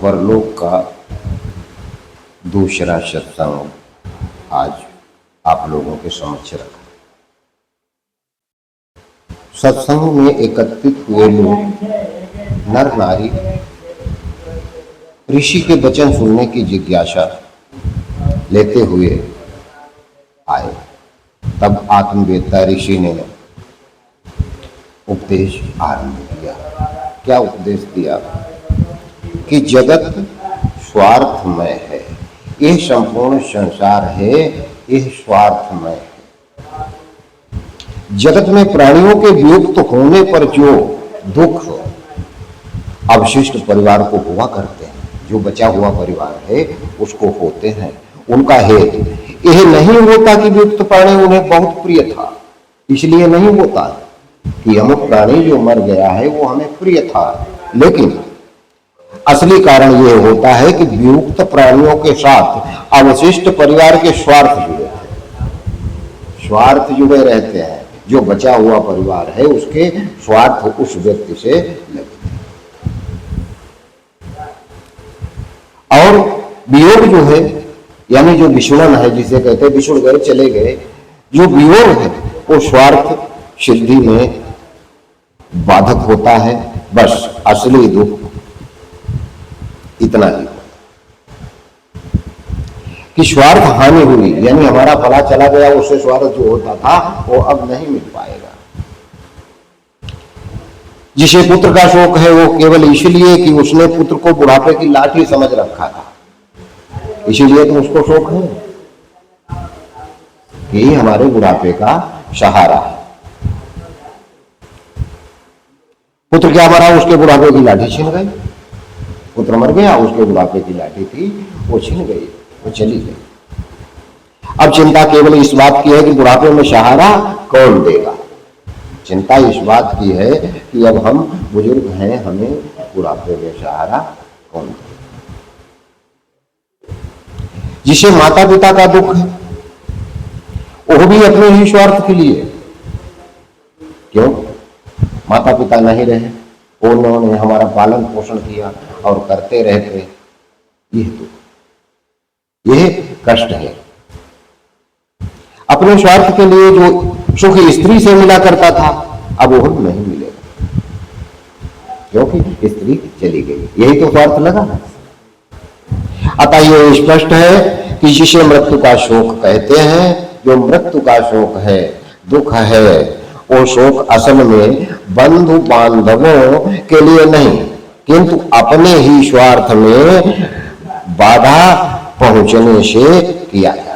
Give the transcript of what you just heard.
परलोक का दूसरा सत्संग आज आप लोगों के समक्ष रखा। सत्संग में एकत्रित हुए लोग नर नारी ऋषि के वचन सुनने की जिज्ञासा लेते हुए आए। तब आत्मवेत्ता ऋषि ने उपदेश आरंभ किया। क्या उपदेश दिया? कि जगत स्वार्थमय है, यह संपूर्ण संसार है, यह स्वार्थमय है। जगत में प्राणियों के वियुक्त होने पर जो दुख अवशिष्ट परिवार को हुआ करते हैं, जो बचा हुआ परिवार है उसको होते हैं, उनका हेतु यह नहीं होता कि वियुक्त प्राणी उन्हें बहुत प्रिय था, इसलिए नहीं होता कि अमुक प्राणी जो मर गया है वो हमें प्रिय था, लेकिन असली कारण यह होता है कि वियुक्त प्राणियों के साथ अवशिष्ट परिवार के स्वार्थ जुड़े थे, स्वार्थ जुड़े रहते हैं। जो बचा हुआ परिवार है उसके स्वार्थ उस व्यक्ति से लगते हैं। और वियोग जो है यानी जो विषुणन है, जिसे कहते हैं विषुण गए चले गए, जो वियोग है वो स्वार्थ सिद्धि में बाधक होता है। बस असली दुख इतना ही कि स्वार्थ हानि हुई, यानी हमारा फला चला गया, उससे स्वार्थ जो होता था वो अब नहीं मिल पाएगा। जिसे पुत्र का शोक है वो केवल इसलिए कि उसने पुत्र को बुढ़ापे की लाठी समझ रखा था, इसीलिए तो उसको शोक है कि हमारे बुढ़ापे का सहारा है। पुत्र क्या मरा? उसके बुढ़ापे की लाठी छिन गई। पुत्र मर गया, उसके बुढ़ापे की लाठी थी वो छिन गई, वो चली गई। अब चिंता केवल इस बात की है कि बुढ़ापे में सहारा कौन देगा। चिंता इस बात की है कि अब हम बुजुर्ग हैं, हमें बुढ़ापे में सहारा कौन देगा। जिसे माता पिता का दुख है वो भी अपने ही स्वार्थ के लिए, क्यों? माता पिता नहीं रहे, उन्होंने हमारा पालन पोषण किया और करते रहते, यह दुख, यह कष्ट है। अपने स्वार्थ के लिए जो सुख स्त्री से मिला करता था अब वो नहीं मिलेगा, क्योंकि स्त्री चली गई, यही तो स्वार्थ लगा। अतः ये स्पष्ट है कि जिसे मृत्यु का शोक कहते हैं, जो मृत्यु का शोक है, दुख है, वो शोक असल में बंधु बांधवों के लिए नहीं किंतु अपने ही स्वार्थ में बाधा पहुंचने से किया जाता है।